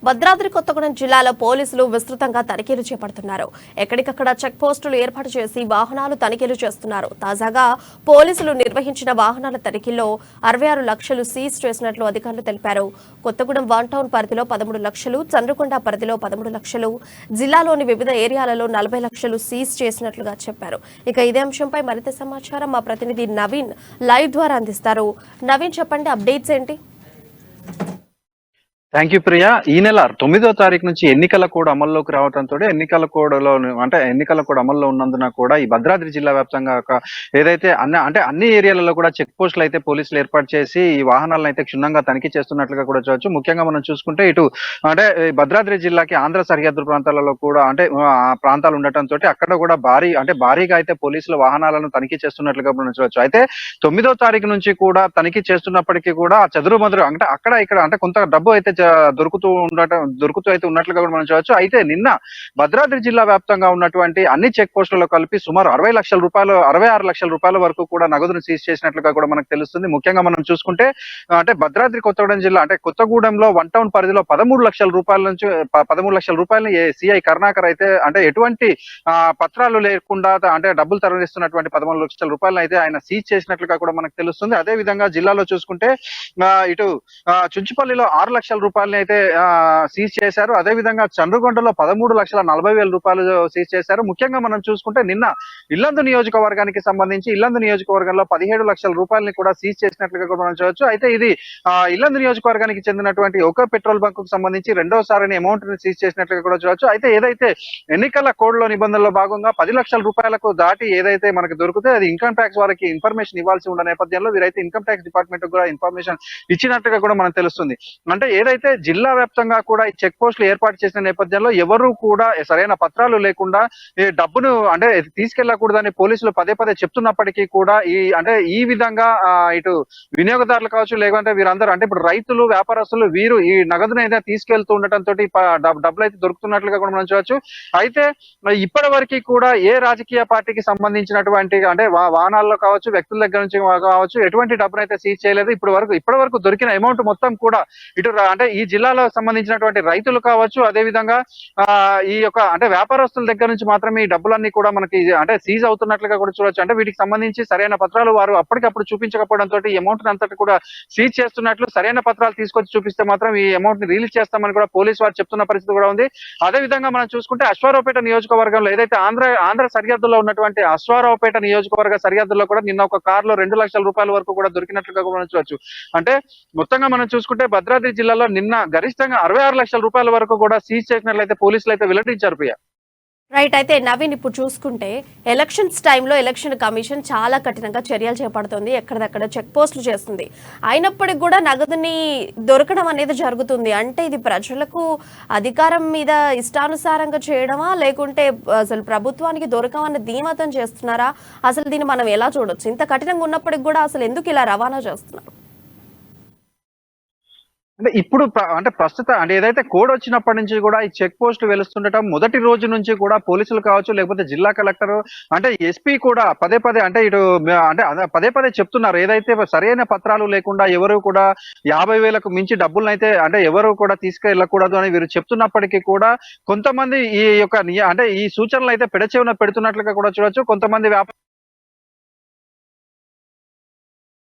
భద్రాద్రి కొత్తగూడెం జిల్లాలో పోలీసులు విస్తృతంగా తనిఖీలు చేపడుతున్నారు. ఎక్కడికక్కడ చెక్ పోస్టులు ఏర్పాటు చేసి వాహనాలు తనిఖీలు చేస్తున్నారు. తాజాగా పోలీసులు నిర్వహించిన వాహనాల తనిఖీల్లో 66 లక్షలు సీజ్ చేసినట్లు అధికారులు తెలిపారు. కొత్తగూడెం వన్ టౌన్ పరిధిలో 13 లక్షలు, చంద్రకొండ పరిధిలో 13 లక్షలు, జిల్లాలోని వివిధ ఏరియాలలో 40 లక్షలు సీజ్ చేసినట్లుగా చెప్పారు. ఇక ఇదే అంశంపై మరింత సమాచారం మా ప్రతినిధి నవీన్ లైవ్ ద్వారా అందిస్తారు. నవీన్, చెప్పండి, అప్డేట్స్ ఏంటి? Thank you Priya. ఈ నెల 9వ తారీఖు నుంచి ఎన్నికల కోడ్ అమల్లోకి రావడంతో ఎన్నికల కోడ్ అమల్లో ఉన్నందున కూడా ఈ భద్రాద్రి జిల్లా వ్యాప్తంగా ఏదైతే అన్ని ఏరియాలలో కూడా చెక్ పోస్టులు అయితే పోలీసులు ఏర్పాటు చేసి ఈ వాహనాలను అయితే క్షుణ్ణంగా తనిఖీ చేస్తున్నట్లుగా కూడా చూడొచ్చు. ముఖ్యంగా మనం చూసుకుంటే ఇటు భద్రాద్రి జిల్లాకి ఆంధ్ర సరిహద్దు ప్రాంతాలలో కూడా ప్రాంతాలు ఉండటంతో అక్కడ కూడా భారీగా అయితే పోలీసులు వాహనాలను తనిఖీ చేస్తున్నట్లుగా మనం చూడొచ్చు. అయితే 9వ తారీఖు నుంచి కూడా తనిఖీ చేస్తున్నప్పటికీ కూడా చెదురుమదురు అక్కడ ఇక్కడ కొంత డబ్బు అయితే దొరుకుతూ అయితే ఉన్నట్లుగా కూడా మనం చూడవచ్చు. అయితే నిన్న భద్రాద్రి జిల్లా వ్యాప్తంగా ఉన్నటువంటి అన్ని చెక్ పోస్టులలో కలిపి సుమారు 66 లక్షల రూపాయల వరకు కూడా నగదును సీజ్ చేసినట్లుగా కూడా మనకు తెలుస్తుంది. ముఖ్యంగా మనం చూసుకుంటే భద్రాద్రి కొత్తగూడెం జిల్లా కొత్తగూడెంలో వన్ టౌన్ పరిధిలో 13 లక్షల రూపాయలను సిఐ కరుణాకర్ అయితే ఎటువంటి పత్రాలు లేకుండా డబ్బులు తరలిస్తున్నటువంటి 13 లక్షల రూపాయలను అయితే ఆయన సీజ్ చేసినట్లుగా కూడా మనకు తెలుస్తుంది. అదే విధంగా జిల్లాలో చూసుకుంటే ఇటు చుంచుపల్లిలో 6 లక్షల రూపాయలని అయితే సీజ్ చేశారు. అదే విధంగా చంద్రగొండలో 13,40,000 రూపాయలు సీజ్ చేశారు. ముఖ్యంగా మనం చూసుకుంటే నిన్న ఇల్లందు నియోజకవర్గానికి సంబంధించి ఇల్లందు నియోజకవర్గంలో 17 లక్షల రూపాయలని కూడా సీజ్ చేసినట్లుగా కూడా మనం చూడవచ్చు. అయితే ఇది ఇల్లందు నియోజకవర్గానికి చెందినటువంటి ఒక పెట్రోల్ బంక్ కు సంబంధించి రెండోసారి అమౌంట్ ని సీజ్ చేసినట్లుగా కూడా చూడవచ్చు. అయితే ఏదైతే ఎన్నికల కోడ్ లో నిబంధనలో భాగంగా 10 లక్షల రూపాయలకు దాటి ఏదైతే మనకు దొరికితే అది ఇన్కమ్ ట్యాక్స్ వారికి ఇన్ఫర్మేషన్ ఇవ్వాల్సి ఉన్న నేపథ్యంలో వీరైతే ఇన్కమ్ ట్యాక్స్ డిపార్ట్మెంట్ కూడా ఇన్ఫర్మేషన్ ఇచ్చినట్టుగా కూడా మనకు తెలుస్తుంది. ఏదైతే జిల్లా వ్యాప్తంగా కూడా ఈ చెక్ పోస్టులు ఏర్పాటు చేసిన నేపథ్యంలో ఎవరు కూడా సరైన పత్రాలు లేకుండా ఈ డబ్బును తీసుకెళ్లకూడదని పోలీసులు పదే చెప్తున్నప్పటికీ కూడా ఈ విధంగా ఇటు వినియోగదారులు కావచ్చు, లేకుంటే వీరందరూ ఇప్పుడు రైతులు, వ్యాపారస్తులు వీరు ఈ నగదును అయితే తీసుకెళ్తూ ఉండటంతో డబ్బులు అయితే దొరుకుతున్నట్లుగా కూడా మనం చూడవచ్చు. అయితే ఇప్పటి వరకు కూడా ఏ రాజకీయ పార్టీకి సంబంధించినటువంటి వాహనాల్లో కావచ్చు, వ్యక్తుల దగ్గర నుంచి కావచ్చు ఎటువంటి డబ్బును అయితే సీజ్ చేయలేదు. ఇప్పటి వరకు దొరికిన అమౌంట్ మొత్తం కూడా ఇటు ఈ జిల్లాలో సంబంధించినటువంటి రైతులు కావచ్చు, అదే విధంగా ఈ యొక్క వ్యాపారస్తుల దగ్గర నుంచి మాత్రమే ఈ డబ్బులన్నీ కూడా మనకి సీజ్ అవుతున్నట్లుగా కూడా చూడొచ్చు. వీటికి సంబంధించి సరైన పత్రాలు వారు అప్పటికప్పుడు చూపించకపోవడంతో ఈ అమౌంట్ అంతటి కూడా సీజ్ చేస్తున్నట్లు, సరైన పత్రాలు తీసుకొచ్చి చూపిస్తే మాత్రం ఈ అమౌంట్ ని రిలీజ్ చేస్తామని కూడా పోలీసు వారు చెప్తున్న పరిస్థితి కూడా ఉంది. అదే విధంగా మనం చూసుకుంటే అశ్వారావుపేట నియోజకవర్గంలో ఏదైతే ఆంధ్ర సరిహద్దులో ఉన్నటువంటి అశ్వారావుపేట నియోజకవర్గ సరిహద్దులో కూడా నిన్న ఒక కారులో 2 లక్షల రూపాయల వరకు కూడా దొరికినట్లుగా కూడా చూడొచ్చు. మొత్తంగా మనం చూసుకుంటే భద్రాద్రి జిల్లాలో నిన్న గరిష్టంగా 66 లక్షల రూపాయల వరకు కూడా సీజ్ చేసినట్లయితే పోలీసులు అయితే వెల్లడించారు. ప్రియా, రైట్. అయితే నవీన్, ఇప్పుడు చూసుకుంటే ఎలక్షన్స్ టైంలో ఎలక్షన్ కమిషన్ చాలా కఠినంగా చర్యలు చేపడుతుంది. ఎక్కడిదక్కడ చెక్ పోస్టులు చేస్తుంది. అయినప్పటికీ కూడా నగదుని దొరకడం అనేది జరుగుతుంది. అంటే ఇది ప్రజలకు అధికారం మీద ఇష్టానుసారంగా చేయడమా, లేకుంటే అసలు ప్రభుత్వానికి దొరకమన్న ధీమతం చేస్తున్నారా? అసలు దీన్ని మనం ఎలా చూడొచ్చు? ఇంత కఠినంగా ఉన్నప్పటికి కూడా అసలు ఎందుకు ఇలా రవాణా చేస్తున్నారు? ఇప్పుడు ప్రస్తుతం ఏదైతే కోడ్ వచ్చినప్పటి నుంచి కూడా ఈ చెక్ పోస్ట్ వెలుస్తుండటం మొదటి రోజు నుంచి కూడా పోలీసులు కావచ్చు, లేకపోతే జిల్లా కలెక్టర్ ఎస్పీ కూడా పదే పదే చెప్తున్నారు. ఏదైతే సరైన పత్రాలు లేకుండా ఎవరు కూడా 50,000కు మించి డబ్బులను అయితే ఎవరు కూడా తీసుకెళ్లకూడదు అని వీరు చెప్తున్నప్పటికీ కూడా కొంతమంది ఈ యొక్క ఈ సూచనలు అయితే పెడచెవిన పెడుతున్నట్లుగా కూడా చూడొచ్చు. కొంతమంది